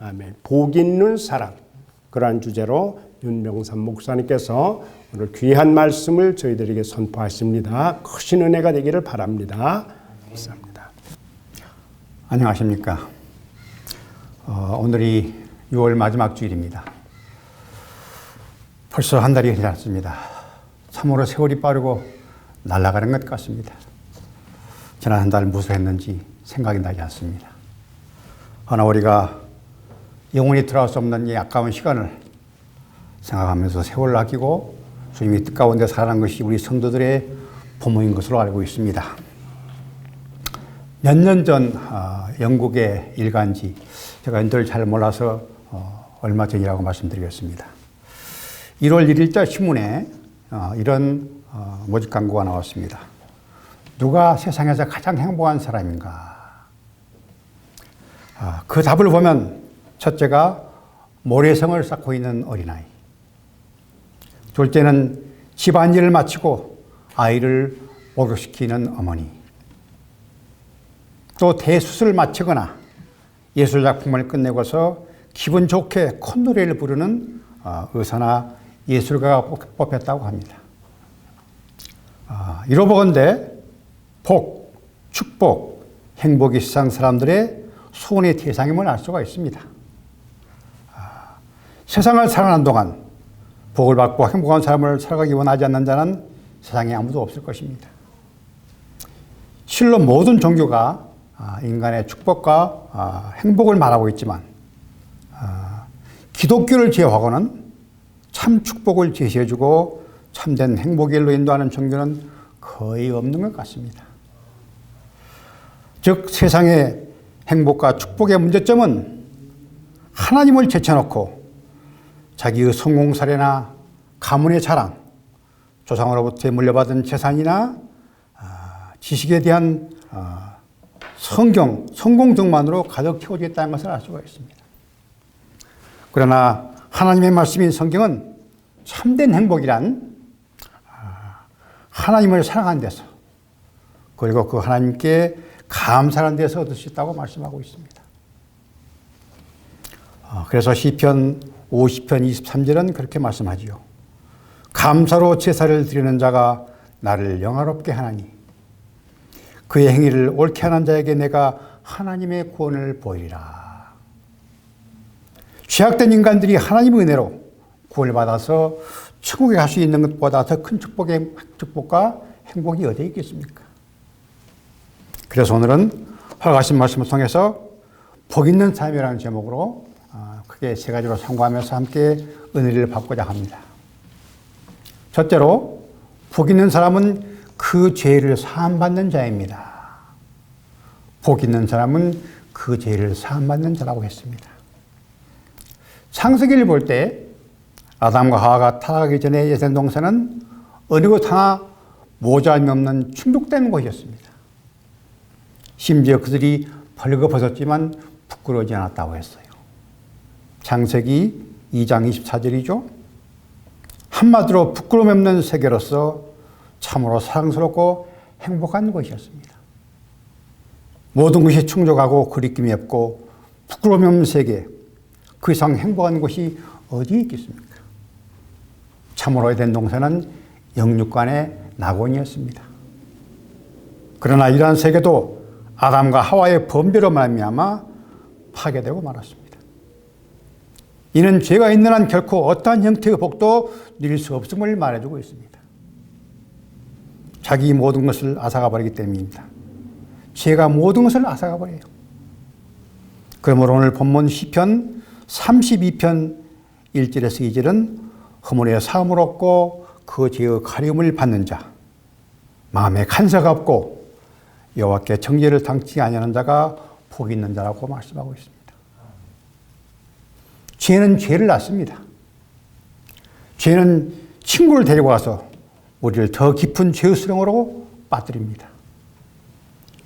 아멘. 복 있는 사람, 그러한 주제로 윤병삼 목사님께서 오늘 귀한 말씀을 저희들에게 선포하십니다. 크신 은혜가 되기를 바랍니다. 감사합니다. 안녕하십니까. 오늘이 6월 마지막 주일입니다. 벌써 한 달이 지났습니다. 참으로 세월이 빠르고 날아가는 것 같습니다. 지난 한 달 무엇을 했는지 생각이 나지 않습니다. 하나 우리가 영원히 돌아올 수 없는 이 아까운 시간을 생각하면서 세월을 아끼고 주님이 뜻 가운데 살아난 것이 우리 성도들의 본모인 것으로 알고 있습니다. 몇 년 전 영국의 일간지, 제가 연도를 잘 몰라서 얼마 전이라고 말씀드리겠습니다. 1월 1일자 신문에 이런 모집 광고가 나왔습니다. 누가 세상에서 가장 행복한 사람인가? 그 답을 보면 첫째가 모래성을 쌓고 있는 어린아이, 둘째는 집안일을 마치고 아이를 목욕시키는 어머니, 또 대수술을 마치거나 예술작품을 끝내고서 기분 좋게 콧노래를 부르는 의사나 예술가가 뽑혔다고 합니다. 이로보건대 복, 축복, 행복이 세상 사람들의 소원의 대상임을 알 수가 있습니다. 세상을 살아가는 동안 복을 받고 행복한 삶을 살아가기 원하지 않는 자는 세상에 아무도 없을 것입니다. 실로 모든 종교가 인간의 축복과 행복을 말하고 있지만 기독교를 제외하고는 참 축복을 제시해주고 참된 행복의 일로 인도하는 종교는 거의 없는 것 같습니다. 즉 세상의 행복과 축복의 문제점은 하나님을 제쳐놓고 자기의 성공 사례나 가문의 자랑, 조상으로부터 물려받은 재산이나 지식에 대한 성공 등만으로 가득 채워져 있다는 것을 알 수가 있습니다. 그러나 하나님의 말씀인 성경은 참된 행복이란 하나님을 사랑하는 데서, 그리고 그 하나님께 감사하는 데서 얻을 수 있다고 말씀하고 있습니다. 그래서 시편 50편 23절은 그렇게 말씀하지요. 감사로 제사를 드리는 자가 나를 영화롭게 하나니 그의 행위를 옳게 하는 자에게 내가 하나님의 구원을 보이리라. 죄악된 인간들이 하나님의 은혜로 구원을 받아서 천국에 갈 수 있는 것보다 더 큰 축복과 행복이 어디에 있겠습니까? 그래서 오늘은 허락하신 말씀을 통해서 복 있는 삶이라는 제목으로 크게 세 가지로 참고하면서 함께 은혜를 받고자 합니다. 첫째로, 복 있는 사람은 그 죄를 사함받는 자입니다. 복 있는 사람은 그 죄를 사함받는 자라고 했습니다. 창세기를 볼 때 아담과 하와가 타락하기 전에 에덴 동산은 어느 것 하나 모자람이 없는 충족된 곳이었습니다. 심지어 그들이 벌거벗었지만 부끄러워하지 않았다고 했어요. 창세기 2장 24절이죠. 한마디로 부끄러움 없는 세계로서 참으로 사랑스럽고 행복한 곳이었습니다. 모든 것이 충족하고 그리낌이 없고 부끄러움이 없는 세계, 그 이상 행복한 곳이 어디에 있겠습니까? 참으로 에덴 동산은 영육간의 낙원이었습니다. 그러나 이러한 세계도 아담과 하와의 범죄로 말미암아 파괴되고 말았습니다. 이는 죄가 있는 한 결코 어떠한 형태의 복도 누릴 수 없음을 말해주고 있습니다. 자기 모든 것을 앗아가버리기 때문입니다. 죄가 모든 것을 앗아가버려요. 그러므로 오늘 본문 시편 32편 1절에서 2절은 허물의 사함을 얻고 그 죄의 가리움을 받는 자, 마음에 간사가 없고 여호와께 정죄를 당치 아니하는 자가 복이 있는 자라고 말씀하고 있습니다. 죄는 죄를 낳습니다. 죄는 친구를 데리고 와서 우리를 더 깊은 죄의 수렁으로 빠뜨립니다.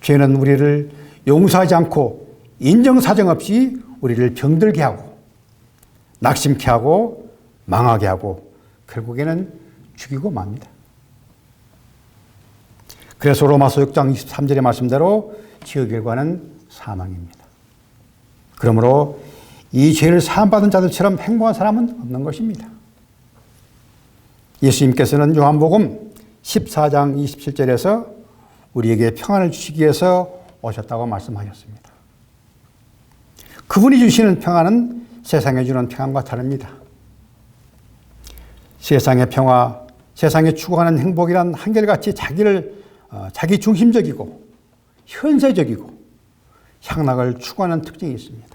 죄는 우리를 용서하지 않고 인정사정 없이 우리를 병들게 하고 낙심케 하고 망하게 하고 결국에는 죽이고 맙니다. 그래서 로마서 6장 23절의 말씀대로 죄의 결과는 사망입니다. 그러므로 이 죄를 사함받은 자들처럼 행복한 사람은 없는 것입니다. 예수님께서는 요한복음 14장 27절에서 우리에게 평안을 주시기 위해서 오셨다고 말씀하셨습니다. 그분이 주시는 평안은 세상에 주는 평안과 다릅니다. 세상의 평화, 세상에 추구하는 행복이란 한결같이 자기 중심적이고 현세적이고 향락을 추구하는 특징이 있습니다.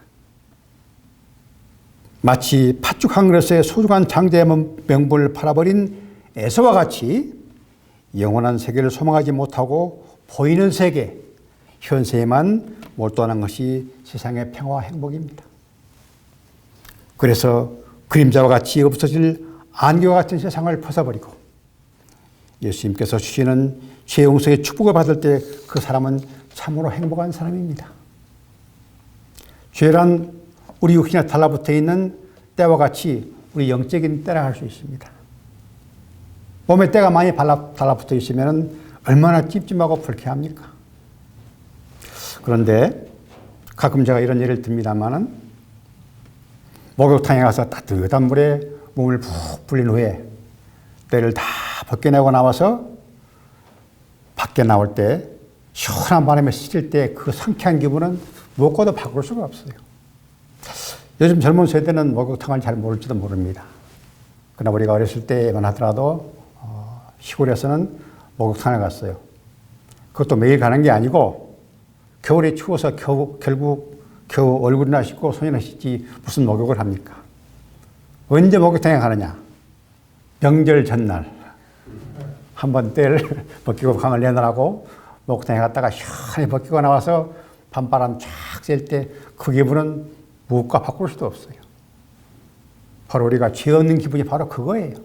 마치 팥죽 한 그릇에 소중한 장자의 명분을 팔아버린 에서와 같이 영원한 세계를 소망하지 못하고 보이는 세계, 현세에만 몰두하는 것이 세상의 평화와 행복입니다. 그래서 그림자와 같이 없어질 안개와 같은 세상을 벗어버리고 예수님께서 주시는 죄 용서의 축복을 받을 때 그 사람은 참으로 행복한 사람입니다. 죄란 우리 육신에 달라붙어 있는 때와 같이 우리 영적인 때라 할 수 있습니다. 몸에 때가 많이 달라붙어 있으면 얼마나 찜찜하고 불쾌합니까? 그런데 가끔 제가 이런 예를 듭니다만은 목욕탕에 가서 따뜻한 물에 몸을 푹 불린 후에 때를 다 벗겨내고 나와서 밖에 나올 때 시원한 바람에 씻을 때 그 상쾌한 기분은 무엇과도 바꿀 수가 없어요. 요즘 젊은 세대는 목욕탕을 잘 모를지도 모릅니다. 그러나 우리가 어렸을 때만 하더라도 시골에서는 목욕탕에 갔어요. 그것도 매일 가는 게 아니고 겨울에 추워서 결국 겨우 얼굴이나 씻고 손이나 씻지 무슨 목욕을 합니까? 언제 목욕탕에 가느냐? 명절 전날 한번 때를 벗기고 강을 내놓으라고 목욕탕에 갔다가 시원히 벗기고 나와서 밤바람 쫙 쐴 때 그 기분은 무엇과 바꿀 수도 없어요. 바로 우리가 죄 없는 기분이 바로 그거예요.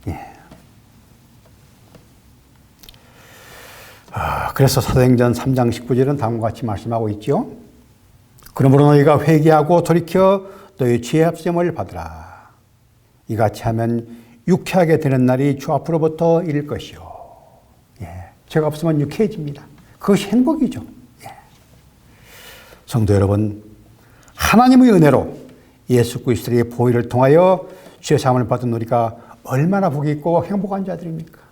예. 그래서 사도행전 3장 19절은 다음과 같이 말씀하고 있죠. 그러므로 너희가 회개하고 돌이켜 너희 죄 합sem을 받으라. 이같이 하면 유쾌하게 되는 날이 주 앞으로부터 이를 것이요. 예. 죄가 없으면 유쾌해집니다. 그것이 행복이죠. 예. 성도 여러분, 하나님의 은혜로 예수 그리스도의 보혈을 통하여 죄 사함을 받은 우리가 얼마나 복이 있고 행복한 자들입니까?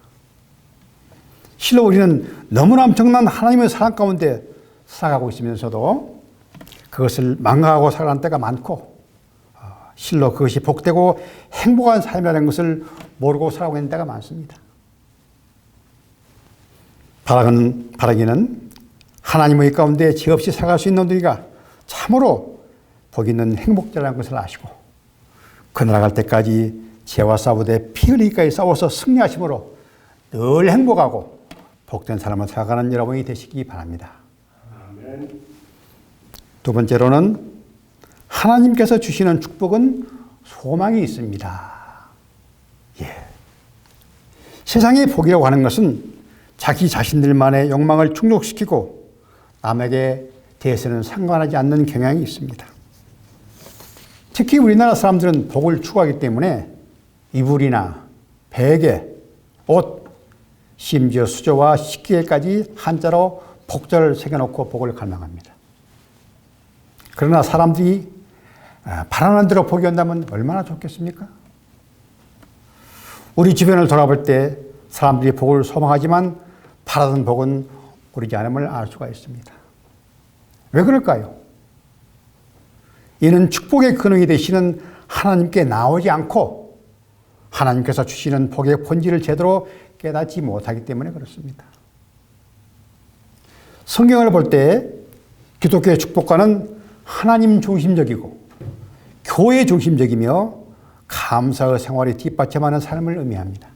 실로 우리는 너무나 엄청난 하나님의 사랑 가운데 살아가고 있으면서도 그것을 망각하고 살아가는 때가 많고 실로 그것이 복되고 행복한 삶이라는 것을 모르고 살아가고 있는 때가 많습니다. 바라기는 하나님의 가운데 죄 없이 살아갈 수 있는 우리가 참으로 복 있는 행복자라는 것을 아시고 그 나라 갈 때까지 죄와 싸우되 피 흘리기까지 싸워서 승리하심으로 늘 행복하고 복된 삶을 살아가는 여러분이 되시기 바랍니다. 아멘. 두 번째로는 하나님께서 주시는 축복은 소망이 있습니다. 예. 세상의 복이라고 하는 것은 자기 자신들만의 욕망을 충족시키고 남에게 대해서는 상관하지 않는 경향이 있습니다. 특히 우리나라 사람들은 복을 추구하기 때문에 이불이나 베개, 옷, 심지어 수저와 식기에까지 한자로 복자를 새겨놓고 복을 갈망합니다. 그러나 사람들이 바라는 대로 복이 온다면 얼마나 좋겠습니까? 우리 주변을 돌아볼 때 사람들이 복을 소망하지만 바라던 복은 오르지 않음을 알 수가 있습니다. 왜 그럴까요? 이는 축복의 근원이 되시는 하나님께 나오지 않고 하나님께서 주시는 복의 본질을 제대로 깨닫지 못하기 때문에 그렇습니다. 성경을 볼 때 기독교의 축복과는 하나님 중심적이고 교회 중심적이며 감사의 생활이 뒷받침하는 삶을 의미합니다.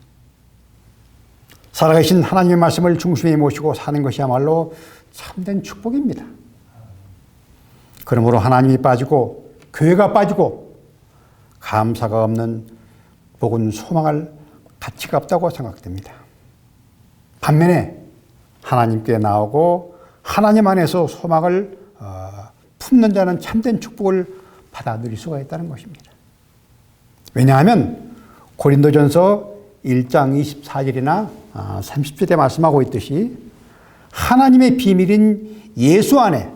살아계신 하나님의 말씀을 중심에 모시고 사는 것이야말로 참된 축복입니다. 그러므로 하나님이 빠지고 교회가 빠지고 감사가 없는 복은 소망할 가치가 없다고 생각됩니다. 반면에 하나님께 나오고 하나님 안에서 소망을 품는 자는 참된 축복을 받아 누릴 수가 있다는 것입니다. 왜냐하면 고린도전서 1장 24절이나 30절에 말씀하고 있듯이 하나님의 비밀인 예수 안에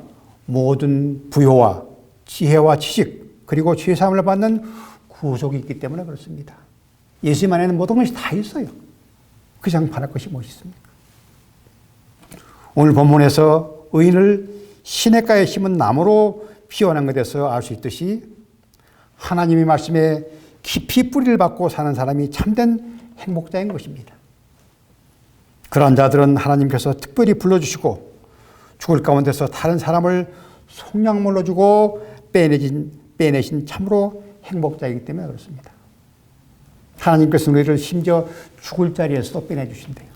모든 부요와 지혜와 지식 그리고 죄사함을 받는 구속이 있기 때문에 그렇습니다. 예수님 안에는 모든 것이 다 있어요. 그 이상 바랄 것이 무엇이 있습니까? 오늘 본문에서 의인을 시냇가에 심은 나무로 비유하는 것에서 알 수 있듯이 하나님의 말씀에 깊이 뿌리를 받고 사는 사람이 참된 행복자인 것입니다. 그러한 자들은 하나님께서 특별히 불러주시고 죽을 가운데서 다른 사람을 속량물로 주고 빼내신 참으로 행복자이기 때문에 그렇습니다. 하나님께서 우리를 심지어 죽을 자리에서도 빼내주신대요.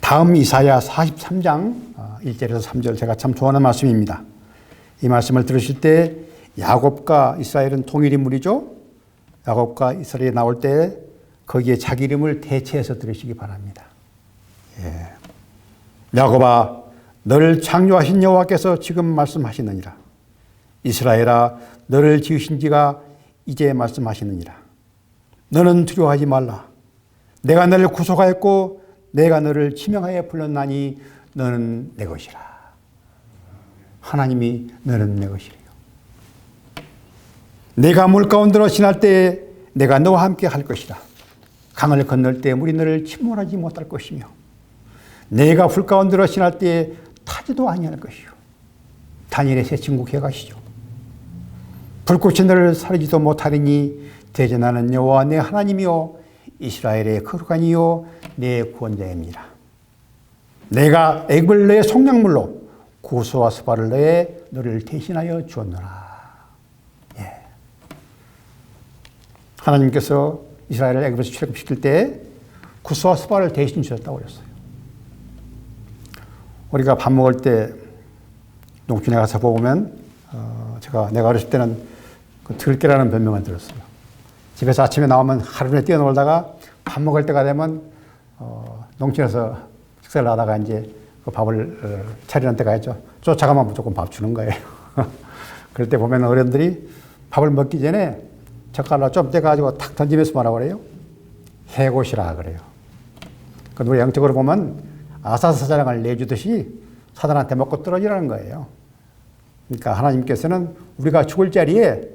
다음 이사야 43장 1절에서 3절 제가 참 좋아하는 말씀입니다. 이 말씀을 들으실 때 야곱과 이스라엘은 동일 인물이죠. 야곱과 이스라엘이 나올 때 거기에 자기 이름을 대체해서 들으시기 바랍니다. 예. 야곱아 너를 창조하신 여호와께서 지금 말씀하시느니라. 이스라엘아 너를 지으신 지가 이제 말씀하시느니라. 너는 두려워하지 말라. 내가 너를 구속하였고 내가 너를 지명하여 불렀나니 너는 내 것이라. 하나님이 너는 내 것이래요. 내가 물 가운데로 지날 때에 내가 너와 함께 할 것이라. 강을 건널 때 물이 너를 침몰하지 못할 것이며 내가 불 가운데로 지날 때에 타지도 아니할 것이요. 다니엘의 새 진국해 가시죠. 불꽃이 너를 사르지도 못하리니 대전하는 여호와 내 하나님이요 이스라엘의 거룩한 이요 내 구원자입니다. 내가 애굽을 너의 속량물로 구스와 스바를 너를 대신하여 주었노라. 예. 하나님께서 이스라엘을 애굽에서 출애굽시킬 때 구스와 스바를 대신 주셨다고 그랬어요. 우리가 밥 먹을 때 농촌에 가서 보면 내가 어렸을 때는 그 들깨라는 별명을 들었어요. 집에서 아침에 나오면 하루 종일 뛰어놀다가 밥 먹을 때가 되면 농촌에서 식사를 하다가 이제 그 밥을 차리는 때가 있죠. 쫓아가면 무조건 밥 주는 거예요. 그럴 때 보면 어른들이 밥을 먹기 전에 젓갈로 좀 떼가지고 탁 던지면서 뭐라고 그래요? 해고시라 그래요. 그 우리 영적으로 보면 아사사자랑을 내주듯이 사단한테 먹고 떨어지라는 거예요. 그러니까 하나님께서는 우리가 죽을 자리에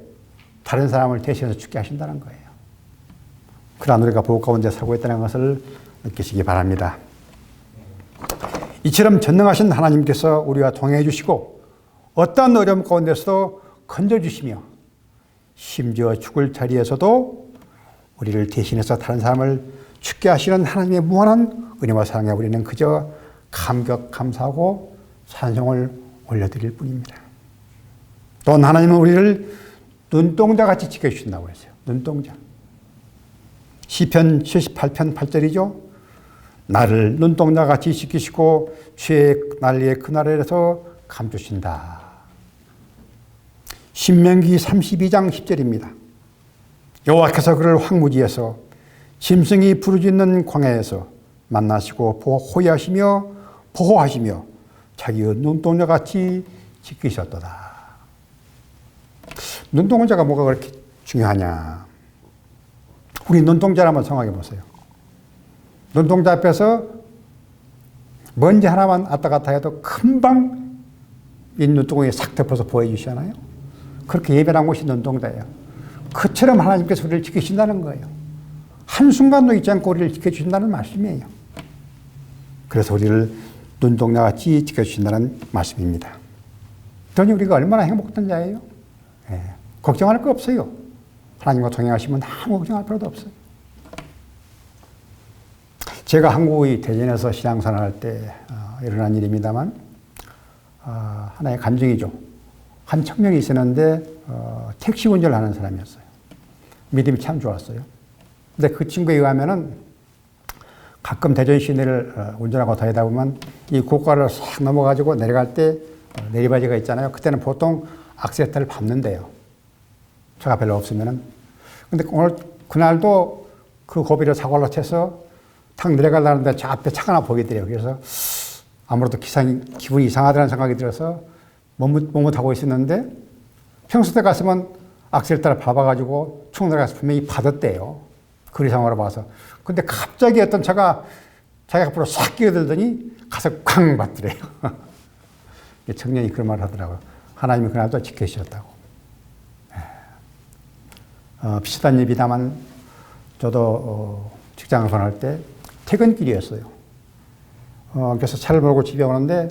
다른 사람을 대신해서 죽게 하신다는 거예요. 그러나 우리가 보호 가운데 살고 있다는 것을 느끼시기 바랍니다. 이처럼 전능하신 하나님께서 우리와 동행해 주시고 어떠한 어려움 가운데서도 건져주시며 심지어 죽을 자리에서도 우리를 대신해서 다른 사람을 죽게 하시는 하나님의 무한한 은혜와 사랑에 우리는 그저 감격, 감사하고 찬송을 올려드릴 뿐입니다. 또한 하나님은 우리를 눈동자같이 지켜주신다고 했어요. 눈동자. 시편 78편 8절이죠. 나를 눈동자같이 지키시고 죄의 난리의 그날에서 감추신다. 신명기 32장 10절입니다. 여호와께서 그를 황무지에서 짐승이 부르짖는 광야에서 만나시고 보호하시며 자기의 눈동자같이 지키셨도다. 눈동자가 뭐가 그렇게 중요하냐. 우리 눈동자를 한번 생각해 보세요. 눈동자 앞에서 먼지 하나만 왔다 갔다 해도 금방 이 눈동자에 싹 덮어서 보여주시잖아요. 그렇게 예배한 곳이 눈동자예요. 그처럼 하나님께서 우리를 지키신다는 거예요. 한순간도 잊지 않고 우리를 지켜주신다는 말씀이에요. 그래서 우리를 눈동자같이 지켜주신다는 말씀입니다. 그러니 우리가 얼마나 행복한 자예요? 네. 걱정할 거 없어요. 하나님과 동행하시면 아무 걱정할 필요도 없어요. 제가 한국의 대전에서 신앙생활할 때 일어난 일입니다만 하나의 감정이죠. 한 청년이 있었는데 택시 운전을 하는 사람이었어요. 믿음이 참 좋았어요. 근데 그 친구에 의하면은 가끔 대전 시내를 운전하고 다니다 보면 이 고가를 싹 넘어가지고 내려갈 때 내리바지가 있잖아요. 그때는 보통 악셀레터를 밟는데요. 차가 별로 없으면은. 근데 오늘 그날도 그 고비를 사고로 쳐서 탁 내려가려는데 저 앞에 차가 하나 보이더래요. 그래서 아무래도 기분이 이상하다는 생각이 들어서 머뭇하고 있었는데 평소 때 갔으면 악셀레터를 밟아가지고 쭉 내려가서 분명히 받았대요. 거리상으로 봐서. 근데 갑자기 어떤 차가 자기 앞으로 싹 끼어들더니 가서 쾅 받더래요. 청년이 그런 말을 하더라고요. 하나님이 그날도 지켜주셨다고. 비슷한 일이다만 저도 직장을 다닐 때 퇴근길이었어요. 그래서 차를 몰고 집에 오는데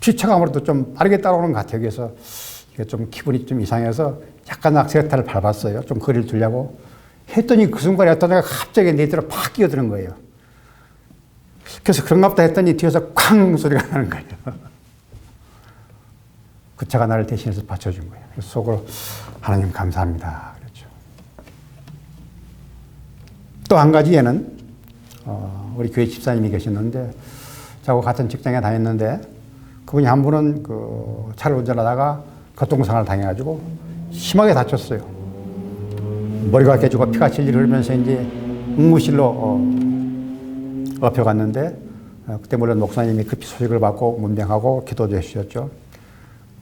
피차가 아무래도 좀 빠르게 따라오는 것 같아요. 그래서 이게 좀 기분이 좀 이상해서 약간 악셀레터를 밟았어요. 좀 거리를 두려고. 했더니 그 순간에 어떤 애가 갑자기 내 뒤로 팍 끼어드는 거예요. 그래서 그런가 보다 했더니 뒤에서 쾅 소리가 나는 거예요. 그 차가 나를 대신해서 받쳐준 거예요. 그래서 속으로 하나님 감사합니다. 그랬죠. 또 한 가지에는 우리 교회 집사님이 계셨는데 저하고 같은 직장에 다녔는데 그분이 한 분은 그 차를 운전하다가 교통사고를 당해가지고 심하게 다쳤어요. 머리가 깨지고 피가 질질 흐르면서 이제 응무실로 업혀갔는데 그때 물론 목사님이 급히 소식을 받고 문병하고 기도도 해주셨죠.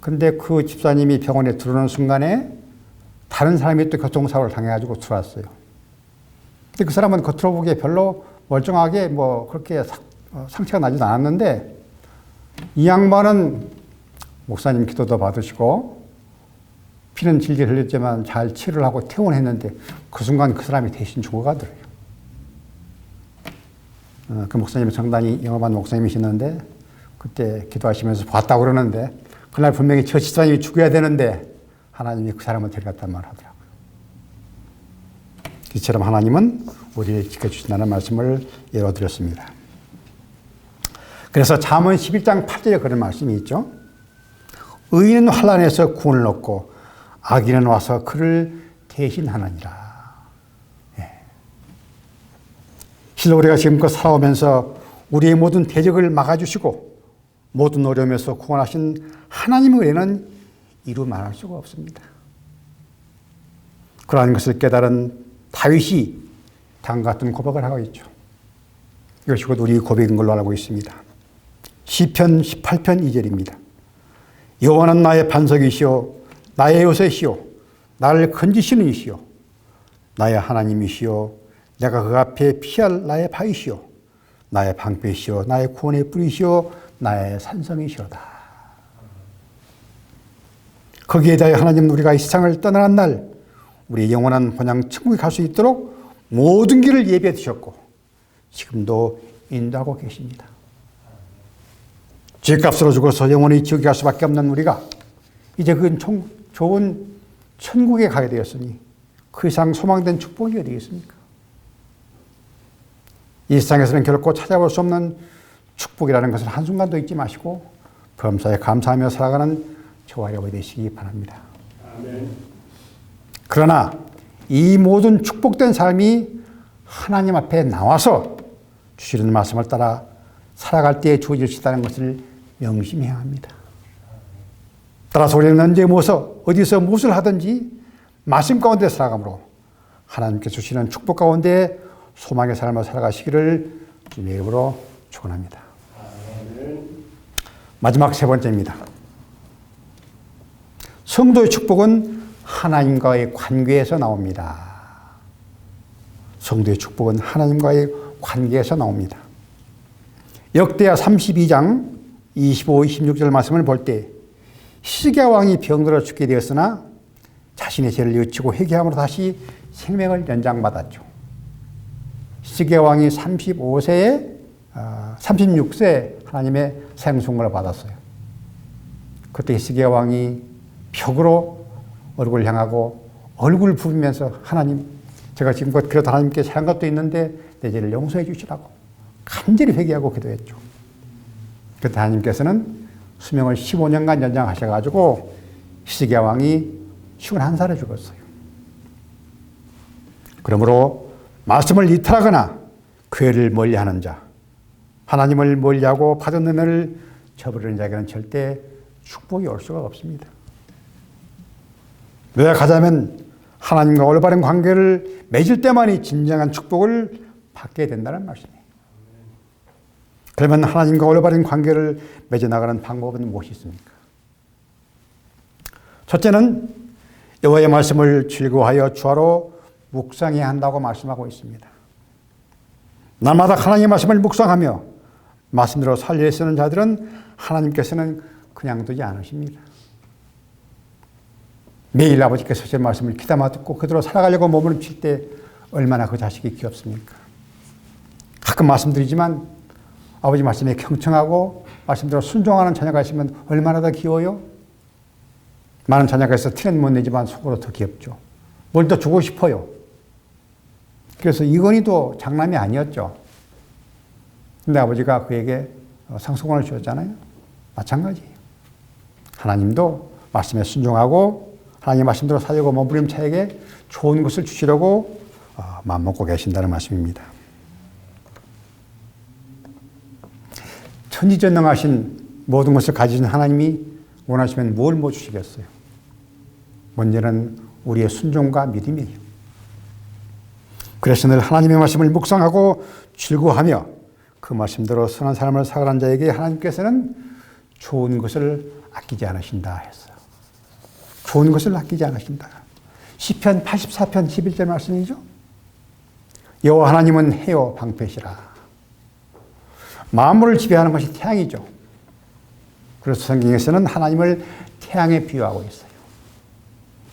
근데 그 집사님이 병원에 들어오는 순간에 다른 사람이 또 교통사고를 당해가지고 들어왔어요. 근데 그 사람은 겉으로 보기에 별로 멀쩡하게 뭐 그렇게 상처가 나지도 않았는데 이 양반은 목사님 기도도 받으시고 피는 질질 흘렸지만 잘 치료를 하고 퇴원했는데 그 순간 그 사람이 대신 죽어가더래요. 그 목사님이 상당히 영업한 목사님이시는데 그때 기도하시면서 봤다고 그러는데 그날 분명히 저 집사님이 죽어야 되는데 하나님이 그 사람을 데려갔단 말을 하더라고요. 이처럼 하나님은 우리를 지켜주신다는 말씀을 열어드렸습니다. 그래서 잠언 11장 8절에 그런 말씀이 있죠. 의인은 환난에서 구원을 얻고 악인은 와서 그를 대신하느니라. 예. 실로 우리가 지금껏 살아오면서 우리의 모든 대적을 막아주시고 모든 어려움에서 구원하신 하나님의 은혜는 이루 말할 수가 없습니다. 그러한 것을 깨달은 다윗이 다음과 같은 고백을 하고 있죠. 이것이 곧 우리 고백인 걸로 알고 있습니다. 시편 18편 2절입니다. 여호와는 나의 반석이시오 나의 요새시오 나를 건지시는 이시오 나의 하나님이시오 내가 그 앞에 피할 나의 바위시오 나의 방패시오 나의 구원의 뿌리시오 나의 산성이시오다. 거기에 대하여 하나님은 우리가 이 세상을 떠나는 날 우리 영원한 본향 천국에 갈 수 있도록 모든 길을 예비해 두셨고 지금도 인도하고 계십니다. 죄값으로 죽어서 영원히 지옥에 갈 수밖에 없는 우리가 이제 그 좋은 천국에 가게 되었으니 그 이상 소망된 축복이 어디 있습니까? 이 세상에서는 결코 찾아볼 수 없는 축복이라는 것을 한순간도 잊지 마시고 범사에 감사하며 살아가는 저와 여러분이 되시기 바랍니다. 아멘. 그러나 이 모든 축복된 삶이 하나님 앞에 나와서 주시는 말씀을 따라 살아갈 때에 주어질 수 있다는 것을 명심해야 합니다. 따라서 우리는 언제 어디서 무엇을 하든지 말씀 가운데 살아가므로 하나님께 주시는 축복 가운데 소망의 삶을 살아가시기를 주님의 이름으로 축원합니다. 마지막 세 번째입니다. 성도의 축복은 하나님과의 관계에서 나옵니다. 성도의 축복은 하나님과의 관계에서 나옵니다. 역대하 32장 25, 26절 말씀을 볼 때 히스기야 왕이 병들어 죽게 되었으나 자신의 죄를 여치고 회개함으로 다시 생명을 연장받았죠. 히스기야 왕이 36세 하나님의 사형선고를 받았어요. 그때 히스기야 왕이 벽으로 얼굴을 향하고 얼굴을 부비면서 하나님, 제가 지금껏 그래도 하나님께 잘한 것도 있는데 내 죄를 용서해 주시라고 간절히 회개하고 기도했죠. 그때 하나님께서는 수명을 15년간 연장하셔가지고 히스기야 왕이 51살에 죽었어요. 그러므로 말씀을 이탈하거나 교회를 멀리하는 자, 하나님을 멀리하고 받은 은혜를 저버리는 자에게는 절대 축복이 올 수가 없습니다. 요약하자면 하나님과 올바른 관계를 맺을 때만이 진정한 축복을 받게 된다는 말씀이에요. 그러면 하나님과 올바른 관계를 맺어나가는 방법은 무엇이 있습니까? 첫째는 여호와의 말씀을 즐거워하여 주하로 묵상해야 한다고 말씀하고 있습니다. 날마다 하나님의 말씀을 묵상하며 말씀대로 살려 쓰는 자들은 하나님께서는 그냥 두지 않으십니다. 매일 아버지께서 제 말씀을 귀담아 듣고 그대로 살아가려고 몸을 칠 때 얼마나 그 자식이 귀엽습니까? 가끔 말씀드리지만 아버지 말씀에 경청하고 말씀대로 순종하는 자녀가 있으면 얼마나 더 귀여워요? 많은 자녀가 있어 티는 못 내지만 속으로 더 귀엽죠. 뭘 더 주고 싶어요. 그래서 이건희도 장남이 아니었죠. 근데 아버지가 그에게 상속권을 주었잖아요. 마찬가지예요. 하나님도 말씀에 순종하고 하나님 말씀대로 살려고 몸부림차에게 좋은 것을 주시려고 마음먹고 계신다는 말씀입니다. 천지전능하신 모든 것을 가지신 하나님이 원하시면 뭘 못 주시겠어요? 먼저는 우리의 순종과 믿음이에요. 그래서 늘 하나님의 말씀을 묵상하고 즐거워하며 그 말씀대로 선한 삶을 살아가는 자에게 하나님께서는 좋은 것을 아끼지 않으신다 했어요. 좋은 것을 아끼지 않으신다. 시편 84편 11절 말씀이죠. 여호와 하나님은 해요 방패시라. 만물을 지배하는 것이 태양이죠. 그래서 성경에서는 하나님을 태양에 비유하고 있어요.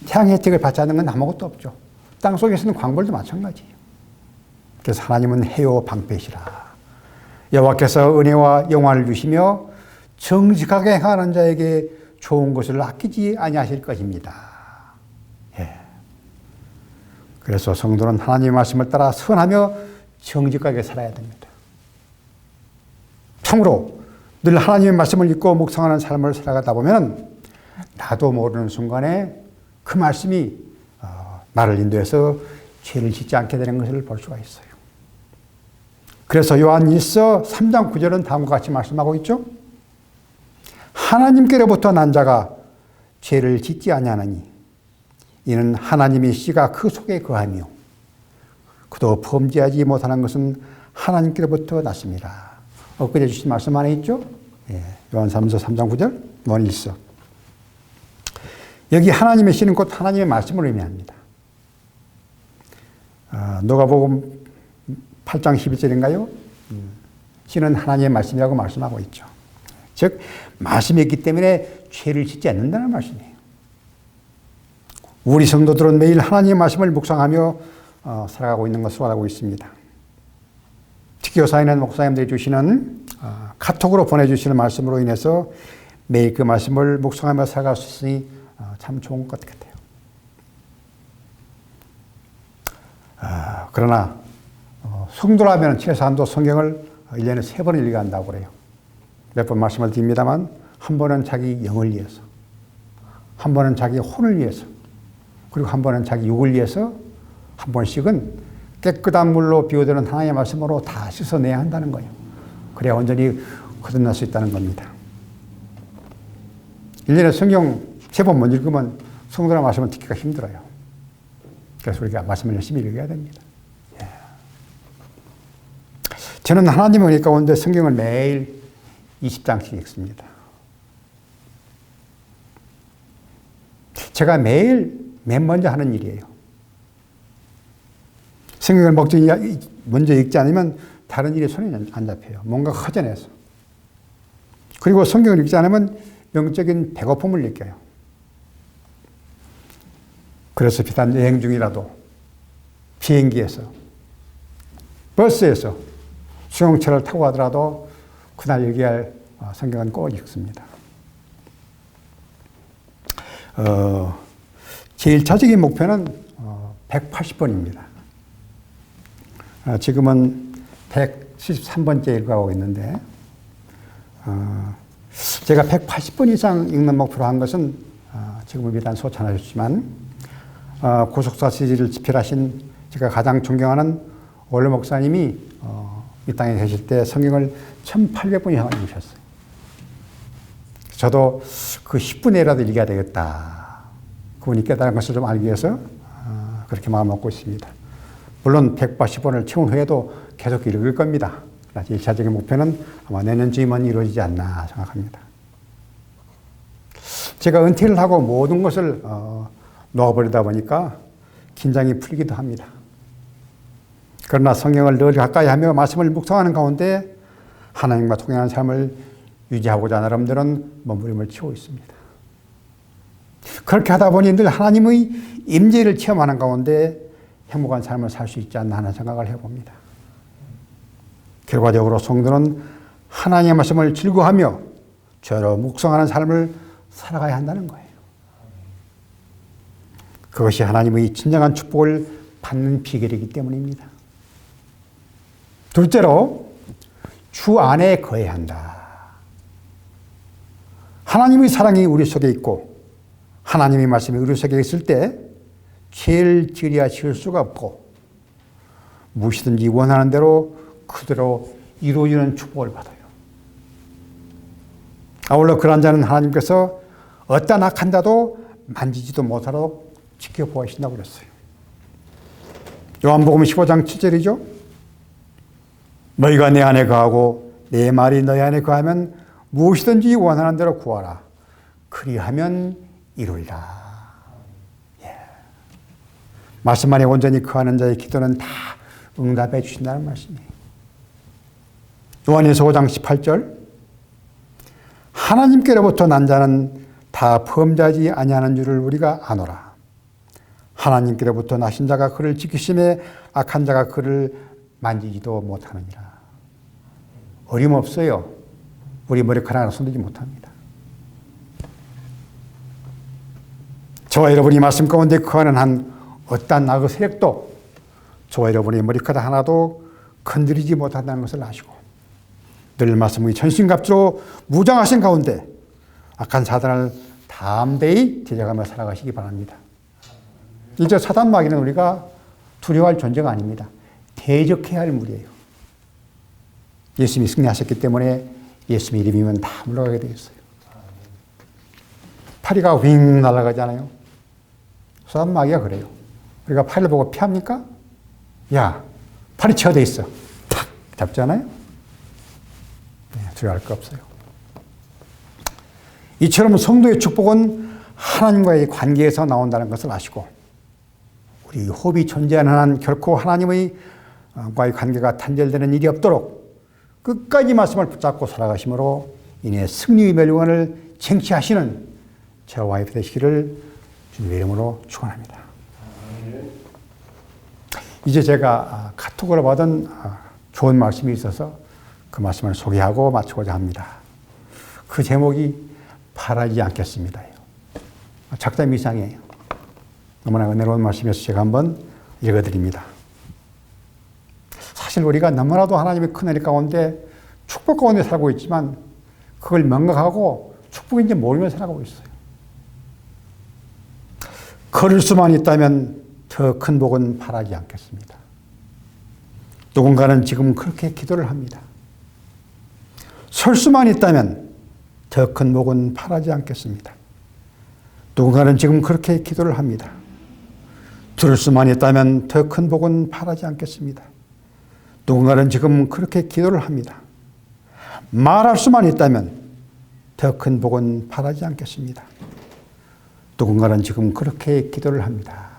태양의 혜택을 받지 않는 건 아무것도 없죠. 땅 속에서는 광벌도 마찬가지예요. 그래서 하나님은 해요 방패시라. 여호와께서 은혜와 영화를 주시며 정직하게 행하는 자에게 좋은 것을 아끼지 아니하실 것입니다. 예. 그래서 성도는 하나님의 말씀을 따라 선하며 정직하게 살아야 됩니다. 참으로 늘 하나님의 말씀을 읽고 묵상하는 삶을 살아가다 보면 나도 모르는 순간에 그 말씀이 나를 인도해서 죄를 짓지 않게 되는 것을 볼 수가 있어요. 그래서 요한 1서 3장 9절은 다음과 같이 말씀하고 있죠. 하나님께로부터 난 자가 죄를 짓지 아니하나니 이는 하나님의 씨가 그 속에 거하며 그도 범죄하지 못하는 것은 하나님께로부터 났습니다. 엊그제 주신 말씀 안에 있죠. 예, 요한 3서 3장 9절 요한 1서. 여기 하나님의 씨는 곧 하나님의 말씀을 의미합니다. 누가복음 8장 12절인가요? 씨는 하나님의 말씀이라고 말씀하고 있죠. 즉 말씀이 있기 때문에 죄를 짓지 않는다는 말씀이에요. 우리 성도들은 매일 하나님의 말씀을 묵상하며 살아가고 있는 것으로 알고 있습니다. 특히 요사이는 목사님들이 주시는 카톡으로 보내주시는 말씀으로 인해서 매일 그 말씀을 묵상하며 살아갈 수 있으니 참 좋은 것 같아요. 그러나 성도라면 최소한도 성경을 1년에 3번 읽어야 한다고 그래요. 몇 번 말씀을 드립니다만 한 번은 자기 영을 위해서, 한 번은 자기 혼을 위해서, 그리고 한 번은 자기 육을 위해서 한 번씩은 깨끗한 물로 비워드는 하나님의 말씀으로 다 씻어내야 한다는 거예요. 그래야 온전히 거듭날 수 있다는 겁니다. 1년에 성경 3번 못 읽으면 성도의 말씀을 듣기가 힘들어요. 그래서 우리가 말씀을 열심히 읽어야 됩니다. 예. 저는 하나님의 은혜 가운데 성경을 매일 20장씩 읽습니다. 제가 매일 맨 먼저 하는 일이에요. 성경을 먼저 읽지 않으면 다른 일에 손이 안 잡혀요. 뭔가 허전해서. 그리고 성경을 읽지 않으면 영적인 배고픔을 느껴요. 그래서 비단 여행 중이라도 비행기에서, 버스에서, 수용차를 타고 가더라도 그날 얘기할 성경은 꼭 읽습니다. 제 1차적인 목표는 180번입니다. 지금은 173번째 읽어가고 있는데 제가 180번 이상 읽는 목표로 한 것은 지금은 비단 소찬하셨지만 고속사 CG를 집필하신 제가 가장 존경하는 원로 목사님이 이 땅에 계실 때 성경을 1800번 이상 읽으셨어요. 저도 그 10분의 1라도 읽어야 되겠다. 그분이 깨달은 것을 좀 알기 위해서 그렇게 마음 먹고 있습니다. 물론 180번을 채운 후에도 계속 읽을 겁니다. 1차적인 목표는 아마 내년쯤이면 이루어지지 않나 생각합니다. 제가 은퇴를 하고 모든 것을 놓아버리다 보니까 긴장이 풀리기도 합니다. 그러나 성경을 늘 가까이 하며 말씀을 묵상하는 가운데 하나님과 통행하는 삶을 유지하고자 나름대로는 몸부림을 치고 있습니다. 그렇게 하다 보니 늘 하나님의 임재를 체험하는 가운데 행복한 삶을 살 수 있지 않나 하는 생각을 해봅니다. 결과적으로 성도는 하나님의 말씀을 즐거워하며 죄로 묵상하는 삶을 살아가야 한다는 거예요. 그것이 하나님의 진정한 축복을 받는 비결이기 때문입니다. 둘째로, 주 안에 거해야 한다. 하나님의 사랑이 우리 속에 있고 하나님의 말씀이 우리 속에 있을 때 죄를 지으려 지을 수가 없고 무엇이든지 원하는 대로 그대로 이루어지는 축복을 받아요. 아울러 그런 자는 하나님께서 어떠한 악한 자도 만지지도 못하도록 지켜보신다고 그랬어요. 요한복음 15장 7절이죠. 너희가 내 안에 거하고 내 말이 너희 안에 거하면 무엇이든지 원하는 대로 구하라. 그리하면 이루리라. 예. 말씀 안에 온전히 거하는 자의 기도는 다 응답해 주신다는 말씀이에요. 요한일서 5장 18절. 하나님께로부터 난 자는 다 범죄하지 아니하는 줄을 우리가 아노라. 하나님께로부터 나신 자가 그를 지키심에 악한 자가 그를 만지지도 못하느니라. 어림없어요. 우리 머리카락 하나 손대지 못합니다. 저와 여러분이 말씀 가운데 거하는 한 어떠한 악의 세력도 저와 여러분의 머리카락 하나도 건드리지 못한다는 것을 아시고 늘 말씀의 전신갑주로 무장하신 가운데 악한 사단을 담대히 대적하며 살아가시기 바랍니다. 이제 사단 마귀는 우리가 두려워할 존재가 아닙니다. 대적해야 할 무리예요. 예수님이 승리하셨기 때문에 예수님 이름이면 다 물러가게 되었어요. 파리가 윙 날아가잖아요. 사단 마귀가 그래요. 우리가 파리를 보고 피합니까? 야, 파리 쳐져 있어. 탁 잡잖아요. 네, 두려워할 거 없어요. 이처럼 성도의 축복은 하나님과의 관계에서 나온다는 것을 아시고 우리 호흡이 존재하는 한 결코 하나님의 과의 관계가 단절되는 일이 없도록 끝까지 말씀을 붙잡고 살아가심으로 인해 승리의 멸류관을 쟁취하시는 저와 와이프 되시기를 주님의 이름으로 축원합니다. 이제 제가 카톡으로 받은 좋은 말씀이 있어서 그 말씀을 소개하고 마치고자 합니다. 그 제목이 바라지 않겠습니다. 작자님 이상이에요. 너무나 은혜로운 말씀이어서 제가 한번 읽어드립니다. 사실 우리가 너무나도 하나님의 큰 은혜 가운데 축복 가운데 살고 있지만 그걸 명각하고 축복인지 모르며 살아가고 있어요. 걸을 수만 있다면 더 큰 복은 바라지 않겠습니다. 누군가는 지금 그렇게 기도를 합니다. 설 수만 있다면 더 큰 복은 바라지 않겠습니다. 누군가는 지금 그렇게 기도를 합니다. 들을 수만 있다면 더 큰 복은 바라지 않겠습니다. 누군가는 지금 그렇게 기도를 합니다. 말할 수만 있다면 더 큰 복은 바라지 않겠습니다. 누군가는 지금 그렇게 기도를 합니다.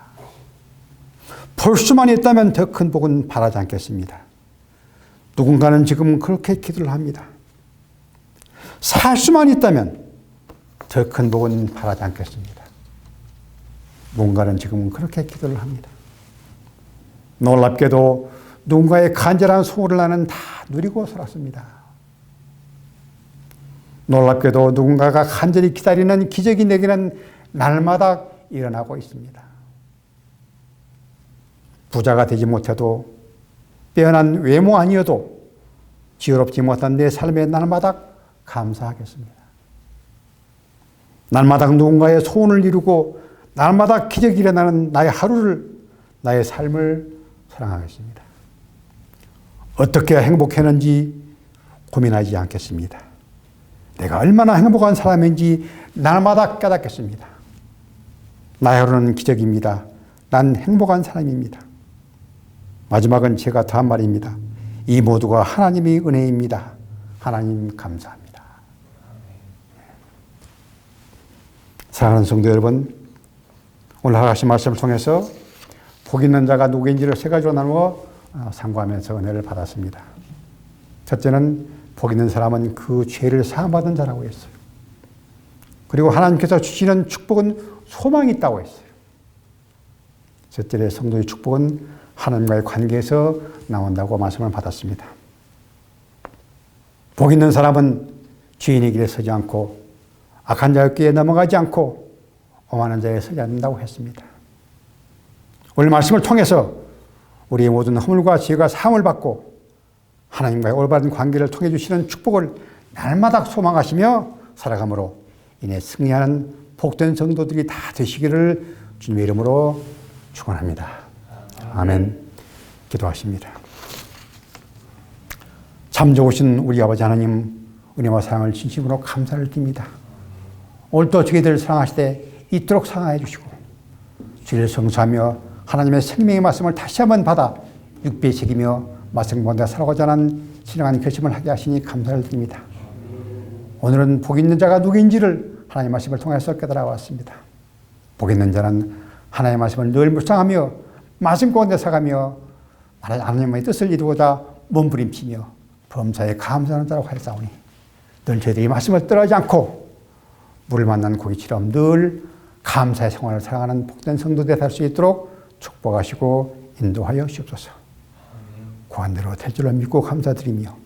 볼 수만 있다면 더 큰 복은 바라지 않겠습니다. 누군가는 지금 그렇게 기도를 합니다. 살 수만 있다면 더 큰 복은 바라지 않겠습니다. 누군가는 지금 그렇게 기도를 합니다. 놀랍게도 누군가의 간절한 소원을 나는 다 누리고 살았습니다. 놀랍게도 누군가가 간절히 기다리는 기적이 내게는 날마다 일어나고 있습니다. 부자가 되지 못해도 빼어난 외모 아니어도 지혜롭지 못한 내 삶에 날마다 감사하겠습니다. 날마다 누군가의 소원을 이루고 날마다 기적이 일어나는 나의 하루를, 나의 삶을 사랑하겠습니다. 어떻게 행복했는지 고민하지 않겠습니다. 내가 얼마나 행복한 사람인지 날마다 깨닫겠습니다. 나의 하루는 기적입니다. 난 행복한 사람입니다. 마지막은 제가 더 한 말입니다. 이 모두가 하나님의 은혜입니다. 하나님 감사합니다. 사랑하는 성도 여러분, 오늘 하신 말씀을 통해서 복 있는 자가 누구인지를 세 가지로 나누어 상고하면서 은혜를 받았습니다. 첫째는 복 있는 사람은 그 죄를 사함받은 자라고 했어요. 그리고 하나님께서 주시는 축복은 소망이 있다고 했어요. 셋째의 성도의 축복은 하나님과의 관계에서 나온다고 말씀을 받았습니다. 복 있는 사람은 죄인의 길에 서지 않고 악한 자의 꾀에 넘어가지 않고 오만한 자에 서지 않는다고 했습니다. 오늘 말씀을 통해서 우리의 모든 허물과 죄가 사함을 받고 하나님과의 올바른 관계를 통해 주시는 축복을 날마다 소망하시며 살아감으로 인해 승리하는 복된 성도들이 다 되시기를 주님의 이름으로 축원합니다. 아멘. 기도하십니다. 참 좋으신 우리 아버지 하나님, 은혜와 사랑을 진심으로 감사를 드립니다. 오늘도 저희들을 사랑하시되 이토록 사랑해 주시고 주를 성수하며 하나님의 생명의 말씀을 다시 한번 받아 육배에 새기며 말씀 가운데 살아가자 하는 신령한 결심을 하게 하시니 감사를 드립니다. 오늘은 복 있는 자가 누구인지를 하나님의 말씀을 통해서 깨달아 왔습니다. 복 있는 자는 하나님의 말씀을 늘 묵상하며 말씀 가운데 살아가며 하나님의 뜻을 이루고자 몸부림치며 범사에 감사하는 자라고 하였사오니 늘 저희들이 말씀을 떠나지 않고 물을 만난 고기처럼 늘 감사의 생활을 살아가는 복된 성도들이 될 수 있도록 축복하시고 인도하여 주옵소서. 고한대로 될 줄로 믿고 감사드리며